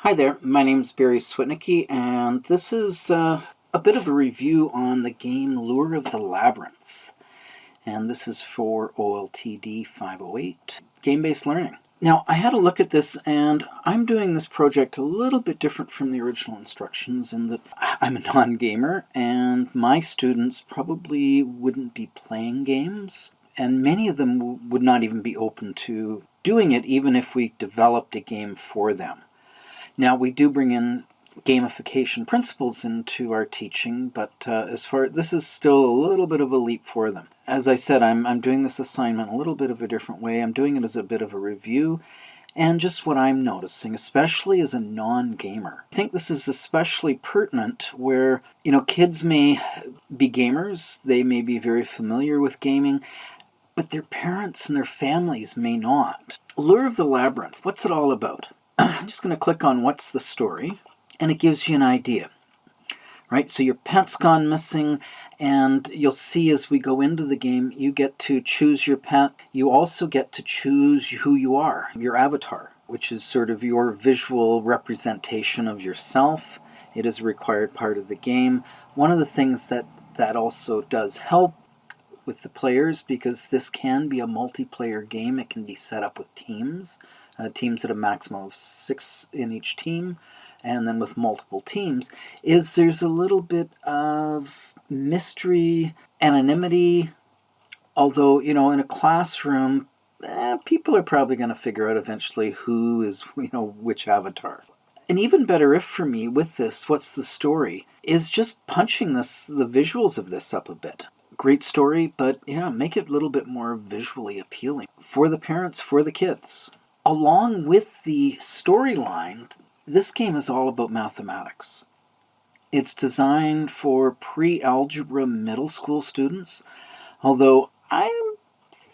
Hi there, my name's Barry Switnicki, and this is a bit of a review on the game Lure of the Labyrinth. And this is for OLTD 508, game-based learning. Now, I had a look at this, and I'm doing this project a little bit different from the original instructions in that I'm a non-gamer, and my students probably wouldn't be playing games, and many of them would not even be open to doing it, even if we developed a game for them. Now, we do bring in gamification principles into our teaching, but this is still a little bit of a leap for them. As I said, I'm doing this assignment a little bit of a different way. I'm doing it as a bit of a review and just what I'm noticing, especially as a non-gamer. I think this is especially pertinent where, kids may be gamers, they may be very familiar with gaming, but their parents and their families may not. Lure of the Labyrinth, what's it all about? I'm just going to click on what's the story, and it gives you an idea, right? So your pet's gone missing, and you'll see as we go into the game, you get to choose your pet. You also get to choose who you are, your avatar, which is sort of your visual representation of yourself. It is a required part of the game. One of the things that also does help with the players, because this can be a multiplayer game, it can be set up with teams at a maximum of 6 in each team, and then with multiple teams, is there's a little bit of mystery, anonymity, although, in a classroom, people are probably going to figure out eventually who is, which avatar. An even better if for me with this, what's the story, is just punching the visuals of this up a bit. Great story, but make it a little bit more visually appealing for the parents, for the kids. Along with the storyline, this game is all about mathematics. It's designed for pre-algebra middle school students, although I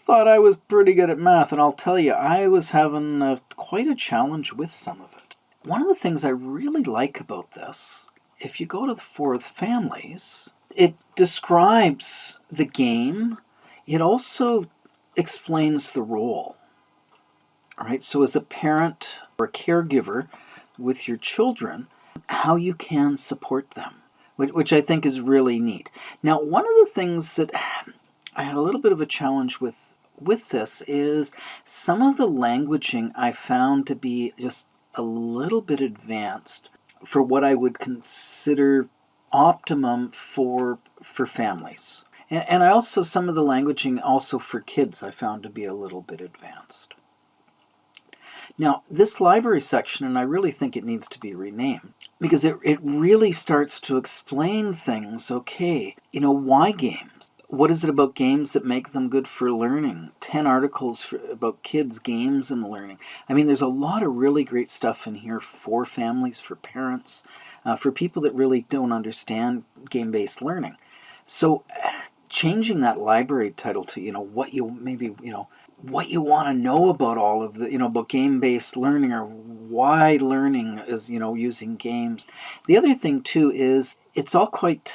thought I was pretty good at math, and I'll tell you, I was having quite a challenge with some of it. One of the things I really like about this, if you go to the fourth families, it describes the game. It also explains the role. All right, so as a parent or a caregiver with your children, how you can support them, which I think is really neat. Now, one of the things that I had a little bit of a challenge with this is some of the languaging I found to be just a little bit advanced for what I would consider optimum for families. And I also, some of the languaging also for kids I found to be a little bit advanced. Now, this library section, and I really think it needs to be renamed, because it really starts to explain things. Okay, why games? What is it about games that make them good for learning? 10 articles about kids, games, and learning. I mean, there's a lot of really great stuff in here for families, for parents, for people that really don't understand game-based learning. So changing that library title to, what you want to know about all of the, about game-based learning, or why learning is, using games. The other thing, too, is it's all quite,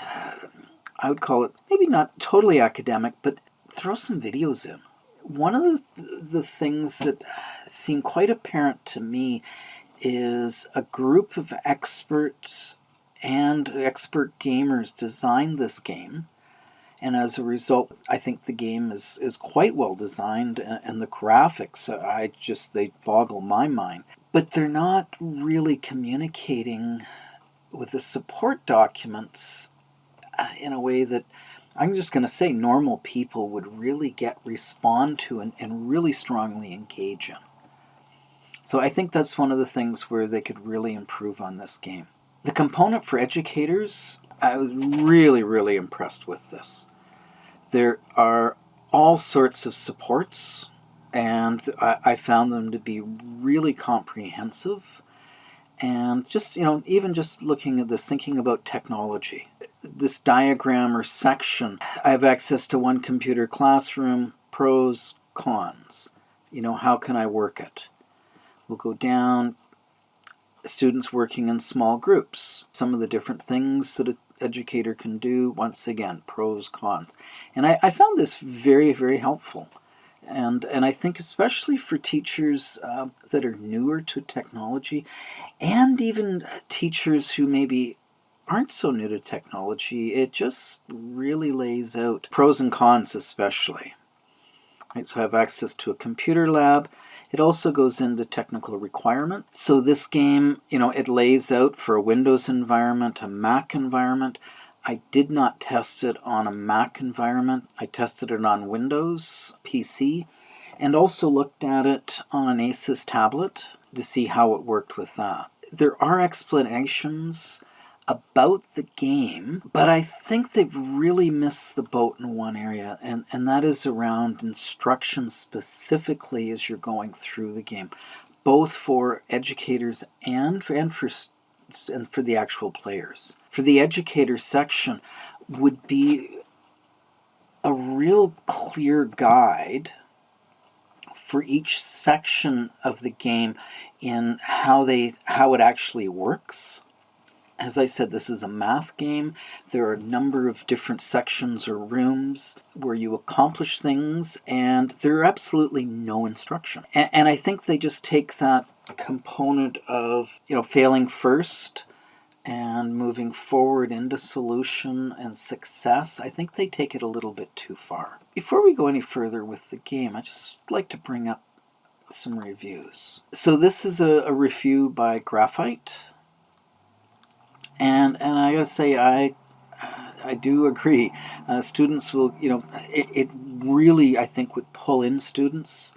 I would call it, maybe not totally academic, but throw some videos in. One of the things that seem quite apparent to me is a group of experts and expert gamers designed this game. And as a result, I think the game is quite well designed, and the graphics, they boggle my mind. But they're not really communicating with the support documents in a way that I'm just going to say normal people would really respond to and really strongly engage in. So I think that's one of the things where they could really improve on this game. The component for educators, I was really, really impressed with this. There are all sorts of supports, and I found them to be really comprehensive. And just, even just looking at this, thinking about technology, this diagram or section, I have access to one computer classroom, pros, cons. How can I work it? We'll go down, students working in small groups, some of the different things that educator can do. Once again, pros, cons. And I found this very, very helpful. And I think especially for teachers that are newer to technology, and even teachers who maybe aren't so new to technology, it just really lays out pros and cons especially. Right, so have access to a computer lab. It also goes into technical requirements. So this game, it lays out for a Windows environment, a Mac environment. I did not test it on a Mac environment. I tested it on Windows PC and also looked at it on an Asus tablet to see how it worked with that. There are explanations about the game, but I think they've really missed the boat in one area, and that is around instructions specifically as you're going through the game, both for educators and for the actual players. For the educator section would be a real clear guide for each section of the game in how it actually works. As I said, this is a math game. There are a number of different sections or rooms where you accomplish things, and there are absolutely no instruction. And I think they just take that component of, failing first and moving forward into solution and success. I think they take it a little bit too far. Before we go any further with the game, I'd just like to bring up some reviews. So this is a review by Graphite. And I gotta say, I do agree. Students will, it really, I think, would pull in students.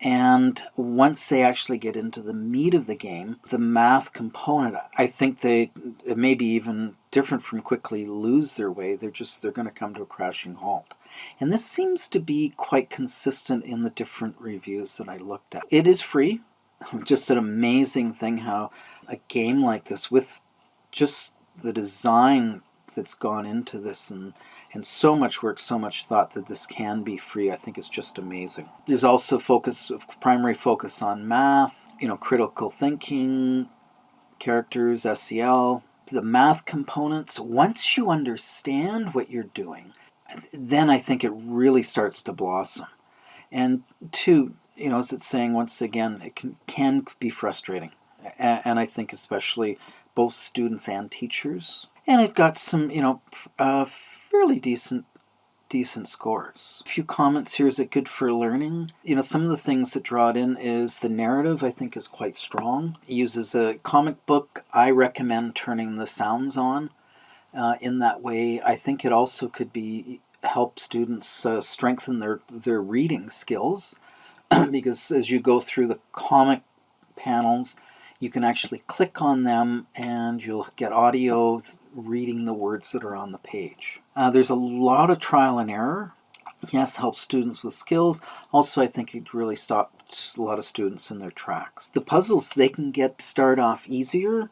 And once they actually get into the meat of the game, the math component, I think it may be even different from quickly lose their way. They're going to come to a crashing halt. And this seems to be quite consistent in the different reviews that I looked at. It is free. Just an amazing thing how a game like this, with just the design that's gone into this and so much work, so much thought, that this can be free, I think is just amazing. There's also primary focus on math, critical thinking, characters, SEL. The math components, once you understand what you're doing, then I think it really starts to blossom. And two, as it's saying once again, it can be frustrating. And I think especially both students and teachers. And it got some, fairly decent scores. A few comments here. Is it good for learning? Some of the things that draw it in is the narrative, I think, is quite strong. It uses a comic book. I recommend turning the sounds on in that way. I think it also could help students strengthen their reading skills because as you go through the comic panels, you can actually click on them and you'll get audio reading the words that are on the page. There's a lot of trial and error. Yes, helps students with skills. Also, I think it really stops a lot of students in their tracks. The puzzles, they can start off easier,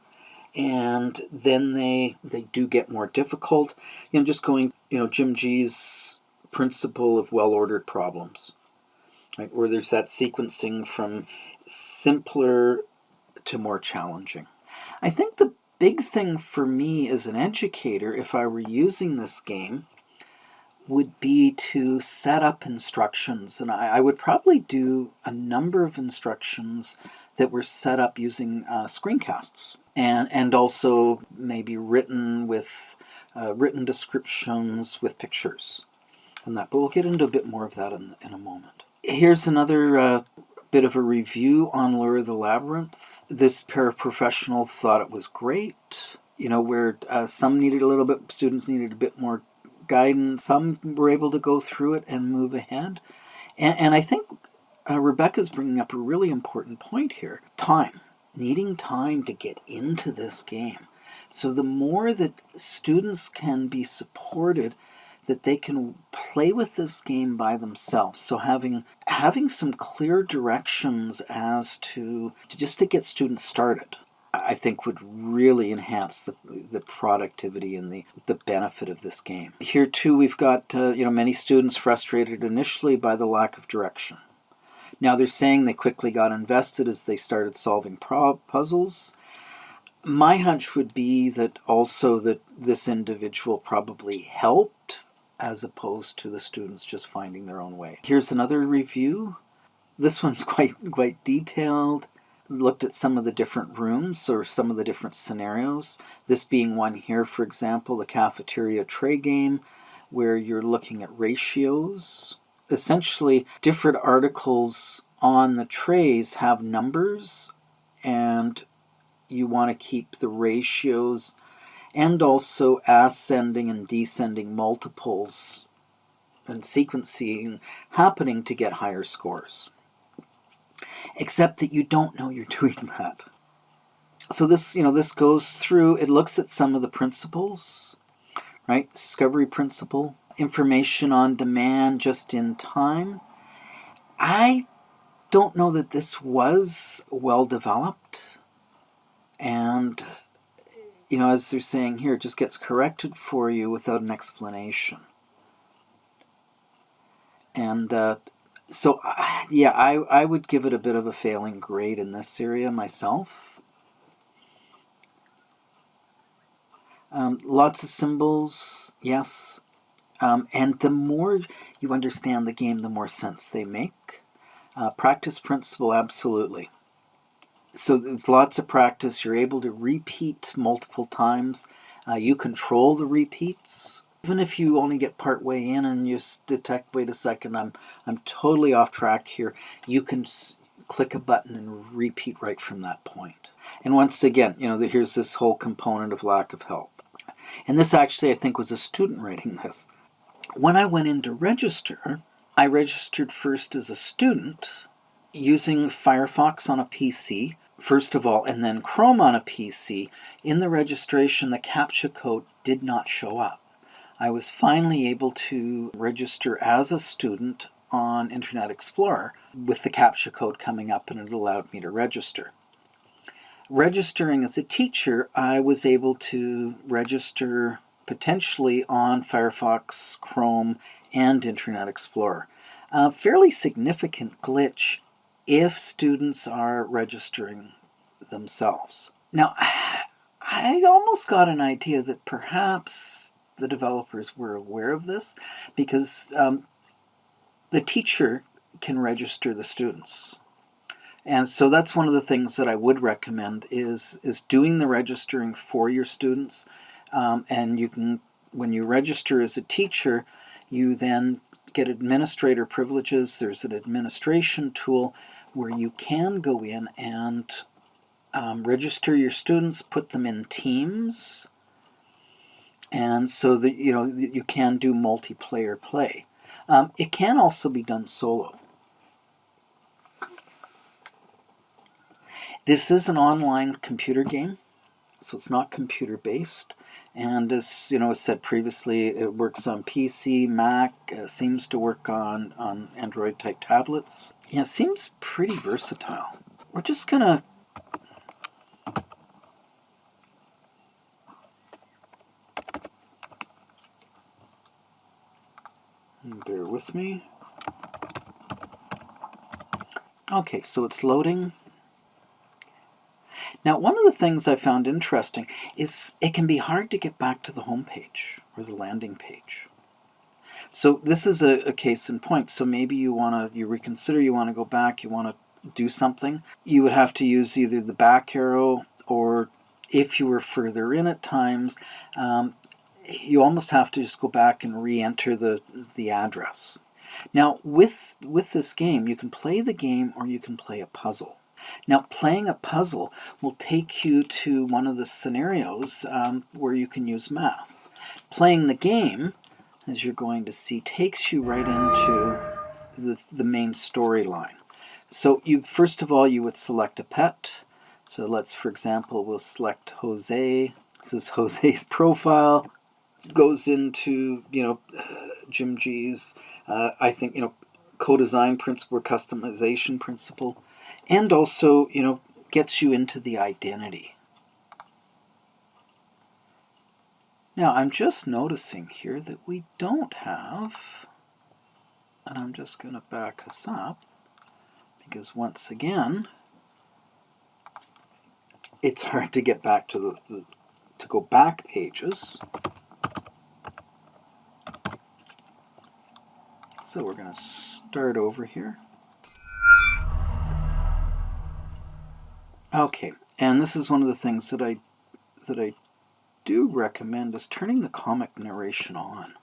and then they do get more difficult. Just going, Jim Gee's principle of well-ordered problems, right, where there's that sequencing from simpler to more challenging. I think the big thing for me as an educator, if I were using this game, would be to set up instructions. And I would probably do a number of instructions that were set up using screencasts, and also maybe written descriptions with pictures and that. But we'll get into a bit more of that in a moment. Here's another bit of a review on Lure of the Labyrinth. This paraprofessional thought it was great, where some needed a little bit, students needed a bit more guidance. Some were able to go through it and move ahead. And I think Rebecca's bringing up a really important point here. Time. Needing time to get into this game. So the more that students can be supported, that they can play with this game by themselves. So having some clear directions as to get students started, I think would really enhance the productivity and the benefit of this game. Here too, we've got many students frustrated initially by the lack of direction. Now they're saying they quickly got invested as they started solving puzzles. My hunch would be that this individual probably helped as opposed to the students just finding their own way. Here's another review. This one's quite detailed. Looked at some of the different rooms or some of the different scenarios. This being one here, for example, the cafeteria tray game, where you're looking at ratios. Essentially, different articles on the trays have numbers, and you want to keep the ratios and also ascending and descending multiples and sequencing happening to get higher scores. Except that you don't know you're doing that. So this goes through, it looks at some of the principles, right? Discovery principle, information on demand, just in time. I don't know that this was well developed. And, as they're saying here, it just gets corrected for you without an explanation. And so, yeah, I would give it a bit of a failing grade in this area myself. Lots of symbols, yes. And the more you understand the game, the more sense they make. Practice principle, absolutely. So there's lots of practice. You're able to repeat multiple times. You control the repeats. Even if you only get part way in and you detect, wait a second, I'm totally off track here, you can click a button and repeat right from that point. And once again, here's this whole component of lack of help. And this actually, I think, was a student writing this. When I went in to register, I registered first as a student using Firefox on a PC, first of all, and then Chrome on a PC. In the registration, the CAPTCHA code did not show up. I was finally able to register as a student on Internet Explorer with the CAPTCHA code coming up, and it allowed me to register. Registering as a teacher, I was able to register potentially on Firefox, Chrome, and Internet Explorer. A fairly significant glitch if students are registering themselves. Now, I almost got an idea that perhaps the developers were aware of this, because the teacher can register the students. And so that's one of the things that I would recommend is doing the registering for your students. And you can, when you register as a teacher, you then get administrator privileges. There's an administration tool where you can go in and register your students, put them in teams, and so that you can do multiplayer play. It can also be done solo. This is an online computer game, so it's not computer based. And as said previously, it works on PC, Mac, seems to work on Android type tablets. Yeah, it seems pretty versatile. We're just gonna bear with me. Okay, so it's loading. Now, one of the things I found interesting is it can be hard to get back to the home page or the landing page. So this is a case in point. So maybe you reconsider, you want to go back, you want to do something. You would have to use either the back arrow, or if you were further in at times, you almost have to just go back and re-enter the address. Now, with this game, you can play the game or you can play a puzzle. Now, playing a puzzle will take you to one of the scenarios where you can use math. Playing the game, as you're going to see, takes you right into the main storyline. So first of all, you would select a pet. So let's, for example, we'll select Jose. This is Jose's profile. Goes into, Jim G's, I think, co-design principle or customization principle. And also, gets you into the identity. Now, I'm just noticing here that we don't have, and I'm just going to back us up, because once again, it's hard to get back to go back pages. So we're going to start over here. Okay, and this is one of the things that I do recommend is turning the comic narration on.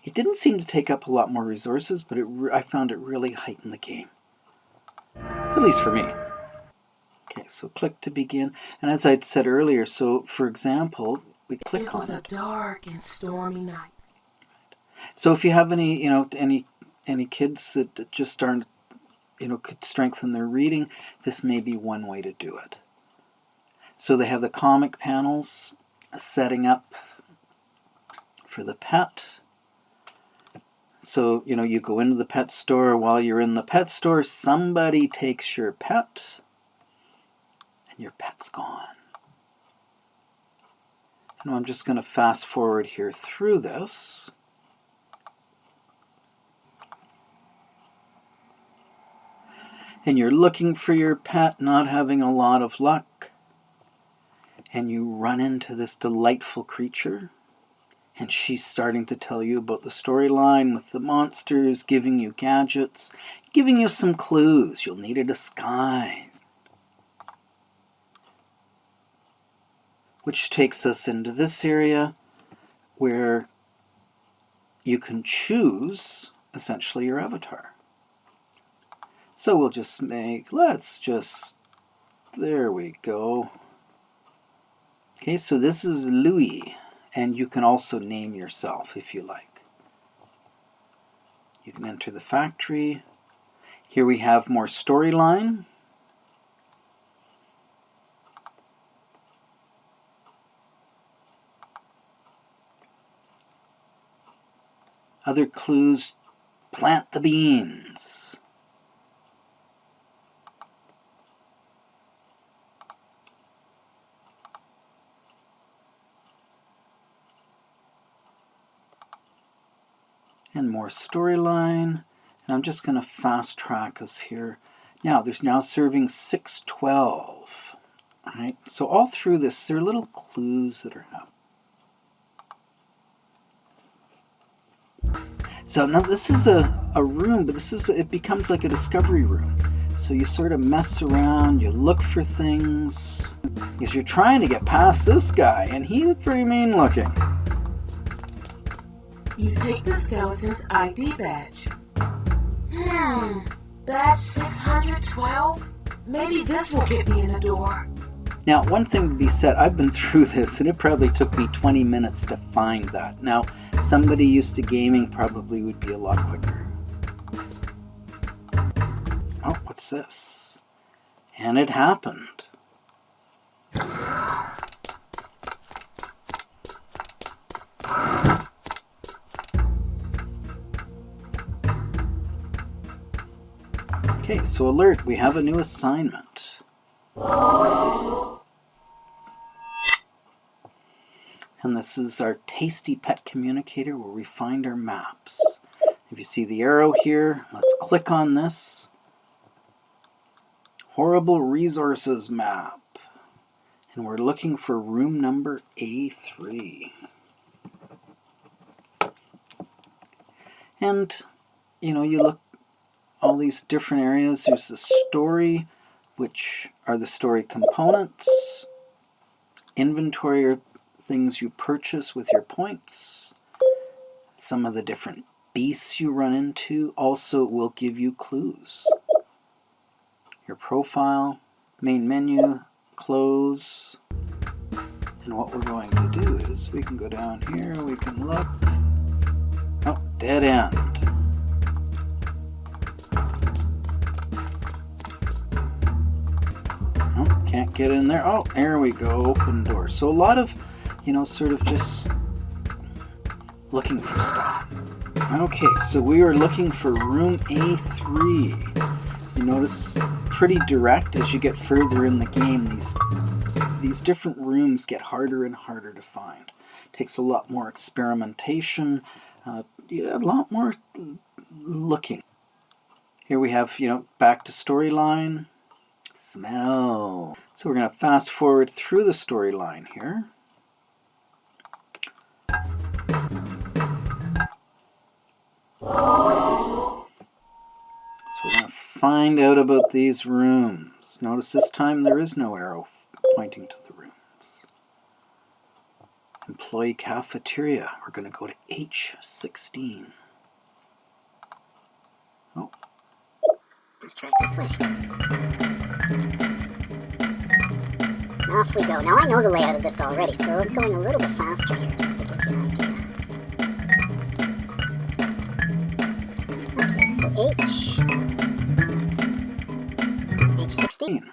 It didn't seem to take up a lot more resources, but I found it really heightened the game. At least for me. Okay, so click to begin. And as I'd said earlier, so for example, we click on it. It was a dark and stormy night. So if you have any, any kids that just aren't, could strengthen their reading, this may be one way to do it. So they have the comic panels setting up for the pet. So, you go into the pet store. While you're in the pet store, somebody takes your pet, and your pet's gone. I'm just going to fast forward here through this. And you're looking for your pet, not having a lot of luck. And you run into this delightful creature. And she's starting to tell you about the storyline with the monsters, giving you gadgets, giving you some clues. You'll need a disguise. Which takes us into this area where you can choose, essentially, your avatar. So we'll just there we go. Okay, so this is Louis, and you can also name yourself if you like. You can enter the factory. Here we have more storyline. Other clues, plant the beans. And more storyline. And I'm just going to fast track us here. Now, there's now serving 612. All right, so all through this, there are little clues that are happening. So now this is a room, but it becomes like a discovery room. So you sort of mess around, you look for things, because you're trying to get past this guy, and he's pretty mean looking. You take the skeleton's ID badge. Badge 612? Maybe this will get me in the door. Now, one thing to be said, I've been through this, and it probably took me 20 minutes to find that. Now, somebody used to gaming probably would be a lot quicker. Oh, what's this? And it happened. Okay, so alert, we have a new assignment. And this is our tasty pet communicator where we find our maps. If you see the arrow here, let's click on this. Horrible resources map. And we're looking for room number A3. And, you look all these different areas. There's the story, which are the story components. Inventory are things you purchase with your points. Some of the different beasts you run into also will give you clues. Your profile, main menu, close. And what we're going to do is we can go down here, we can look. Oh, dead end. Oh, can't get in there. Oh, there we go, open door. So a lot of, sort of just looking for stuff. Okay, so we are looking for room A3. You notice pretty direct as you get further in the game. These different rooms get harder and harder to find. Takes a lot more experimentation, a lot more looking. Here we have, back to storyline. Smell. So we're going to fast forward through the storyline here. find out about these rooms. Notice this time there is no arrow pointing to the rooms. Employee cafeteria. We're going to go to H16. Oh. Let's try it this way. Off we go. Now I know the layout of this already, so I'm going a little bit faster here just to give you an idea. Okay, so H16.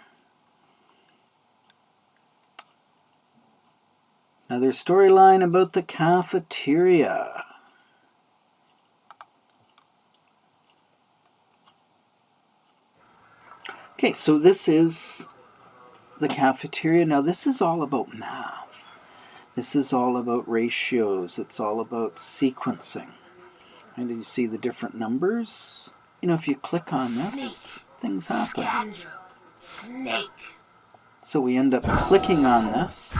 Another storyline about the cafeteria. Okay, so this is the cafeteria. Now this is all about math. This is all about ratios. It's all about sequencing. And do you see the different numbers? You know, if you click on this, things happen. Scandal. Snake. So we end up clicking on this,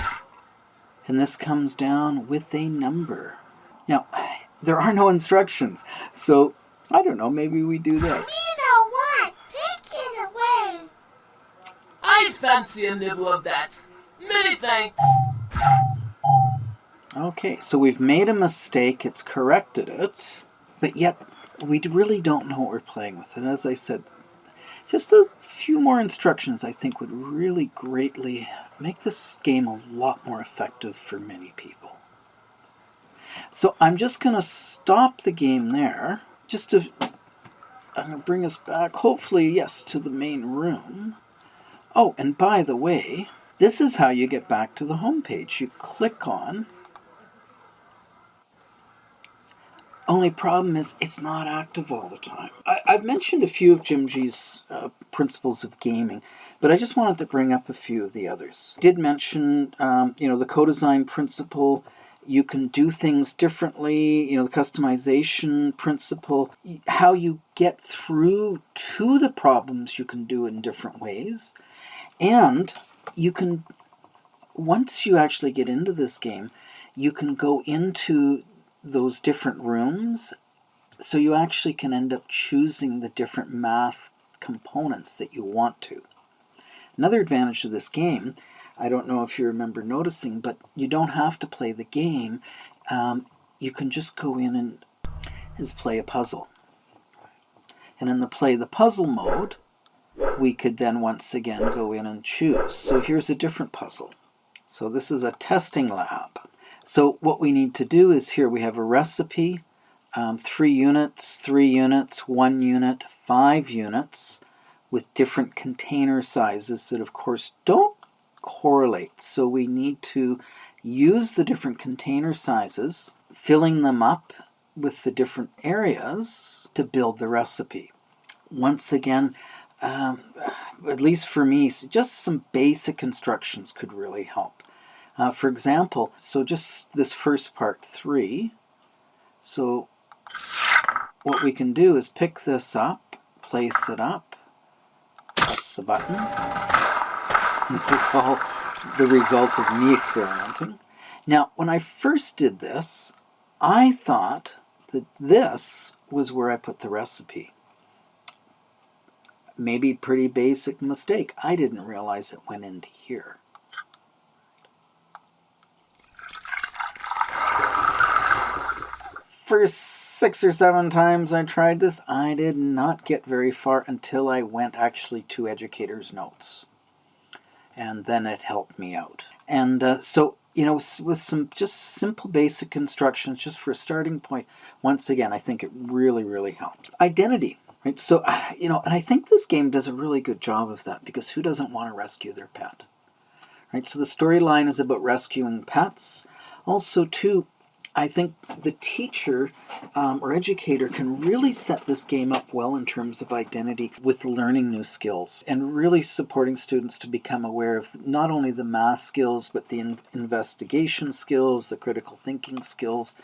and this comes down with a number. Now, there are no instructions, so I don't know, maybe we do this. You know what? Take it away. I'd fancy a nibble of that. Many thanks. Okay, so we've made a mistake, it's corrected it, but yet we really don't know what we're playing with. And as I said, just a few more instructions I think would really greatly make this game a lot more effective for many people. So I'm just going to stop the game there, just to bring us back, hopefully, yes, to the main room. Oh, and by the way, this is how you get back to the home page. You click on. Only problem is it's not active all the time. I've mentioned a few of Jim Gee's principles of gaming, but I just wanted to bring up a few of the others. I did mention, the co-design principle. You can do things differently, the customization principle. How you get through to the problems you can do in different ways. And you can, once you actually get into this game, you can go into those different rooms, so you actually can end up choosing the different math components that you want to. Another advantage of this game, I don't know if you remember noticing, but you don't have to play the game. You can just go in and play a puzzle. And in the play the puzzle mode, we could then once again go in and choose. So here's a different puzzle. So this is a testing lab. So what we need to do is here we have a recipe, 3 units, 1 unit, 5 units with different container sizes that of course don't correlate. So we need to use the different container sizes, filling them up with the different areas to build the recipe. Once again, at least for me, just some basic instructions could really help. For example, so just this first part, 3. So what we can do is pick this up, place it up, press the button. This is all the result of me experimenting. Now, when I first did this, I thought that this was where I put the recipe. Maybe pretty basic mistake. I didn't realize it went into here. For 6 or 7 times I tried this, I did not get very far until I went actually to Educator's Notes. And then it helped me out. And so, with some just simple basic instructions, just for a starting point, once again, I think it really, really helps. Identity, right? So, and I think this game does a really good job of that, because who doesn't want to rescue their pet? Right? So the storyline is about rescuing pets. Also, too, I think the teacher or educator can really set this game up well in terms of identity with learning new skills and really supporting students to become aware of not only the math skills, but the investigation skills, the critical thinking skills,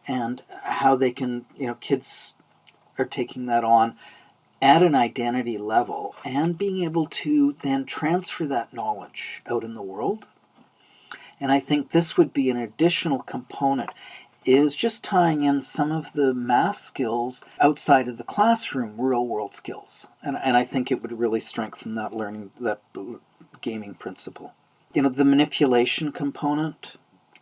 and how they can, kids are taking that on at an identity level and being able to then transfer that knowledge out in the world. And I think this would be an additional component. is just tying in some of the math skills outside of the classroom, real-world skills. And I think it would really strengthen that learning, that gaming principle. The manipulation component,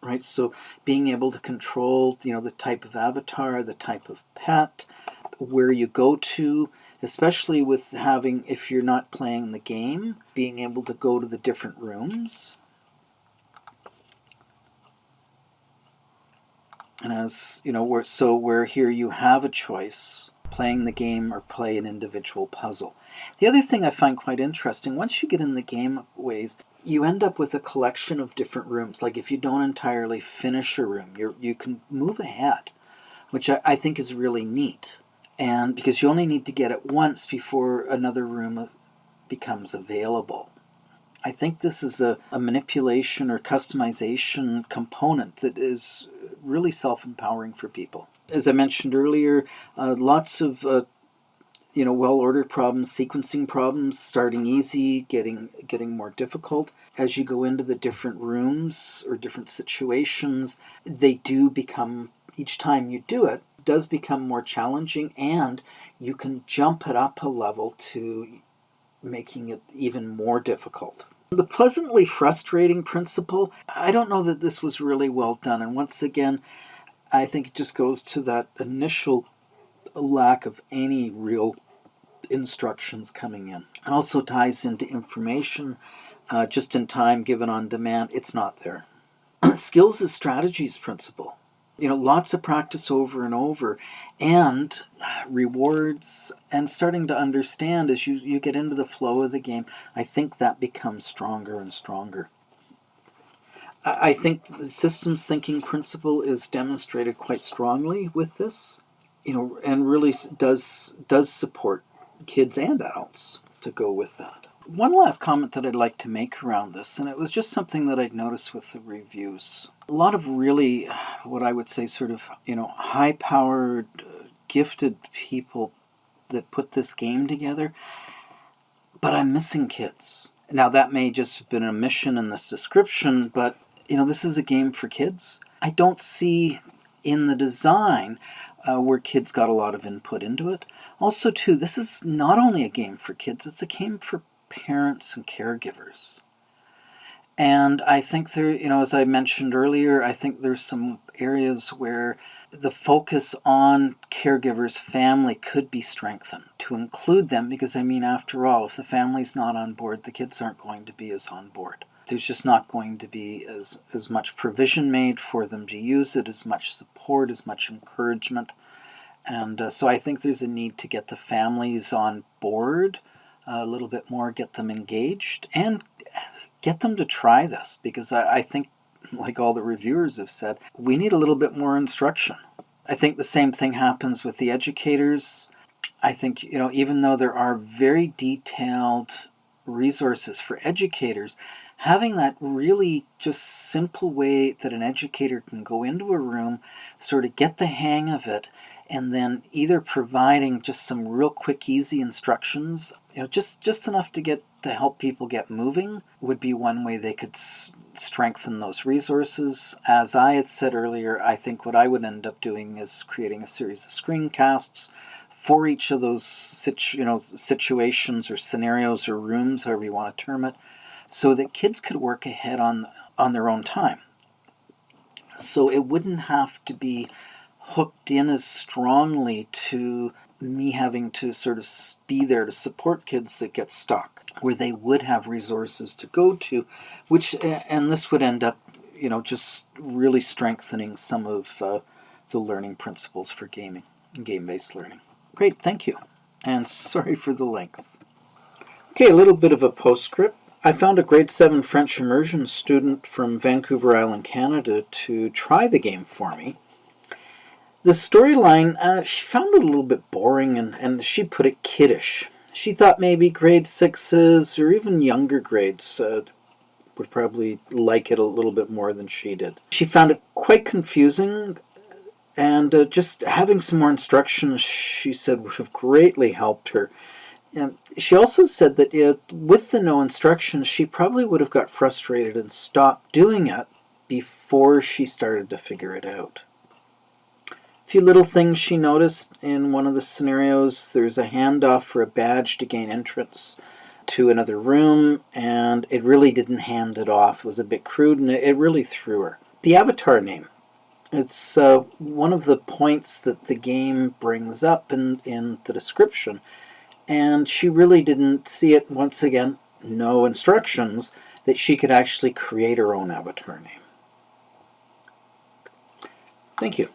right? So being able to control, the type of avatar, the type of pet, where you go to, especially with having, if you're not playing the game, being able to go to the different rooms. And as where here you have a choice, playing the game or play an individual puzzle. The other thing I find quite interesting, once you get in the gameways, you end up with a collection of different rooms. Like if you don't entirely finish a room, you can move ahead, which I think is really neat. And because you only need to get it once before another room becomes available. I think this is a manipulation or customization component that is really self-empowering for people. As I mentioned earlier, lots of well-ordered problems, sequencing problems, starting easy, getting more difficult. As you go into the different rooms or different situations, they do become, each time you do it, does become more challenging, and you can jump it up a level to making it even more difficult. The pleasantly frustrating principle, I don't know that this was really well done. And once again, I think it just goes to that initial lack of any real instructions coming in. It also ties into information just in time, given on demand. It's not there. Skills as strategies principle. Lots of practice over and over, and rewards, and starting to understand as you get into the flow of the game. I think that becomes stronger and stronger. I think the systems thinking principle is demonstrated quite strongly with this, and really does support kids and adults to go with that. One last comment that I'd like to make around this, and it was just something that I'd noticed with the reviews. A lot of really, what I would say, sort of, high-powered, gifted people that put this game together, but I'm missing kids. Now, that may just have been an omission in this description, but, this is a game for kids. I don't see in the design where kids got a lot of input into it. Also, too, this is not only a game for kids, it's a game for parents and caregivers. And I think there, as I mentioned earlier, I think there's some areas where the focus on caregivers' family could be strengthened to include them, because, after all, if the family's not on board, the kids aren't going to be as on board. There's just not going to be as much provision made for them to use it, as much support, as much encouragement. And so I think there's a need to get the families on board a little bit more, get them engaged, and get them to try this, because I think, like all the reviewers have said, we need a little bit more instruction. I think the same thing happens with the educators. I think, even though there are very detailed resources for educators, having that really just simple way that an educator can go into a room, sort of get the hang of it, and then either providing just some real quick, easy instructions, just enough to help people get moving, would be one way they could strengthen those resources. As I had said earlier, I think what I would end up doing is creating a series of screencasts for each of those situations or scenarios or rooms, however you want to term it, so that kids could work ahead on their own time. So it wouldn't have to be hooked in as strongly to me having to sort of be there to support kids that get stuck, where they would have resources to go to, and this would end up, just really strengthening some of the learning principles for gaming and game-based learning. Great, thank you. And sorry for the length. Okay, a little bit of a postscript. I found a grade 7 French immersion student from Vancouver Island, Canada, to try the game for me. The storyline, she found it a little bit boring, and she put it kiddish. She thought maybe grade 6s or even younger grades would probably like it a little bit more than she did. She found it quite confusing, and just having some more instructions, she said, would have greatly helped her. And she also said that with the no instructions, she probably would have got frustrated and stopped doing it before she started to figure it out. A few little things she noticed in one of the scenarios. There's a handoff for a badge to gain entrance to another room, and it really didn't hand it off. It was a bit crude, and it really threw her. The avatar name. It's one of the points that the game brings up in the description, and she really didn't see it. Once again, no instructions that she could actually create her own avatar name. Thank you.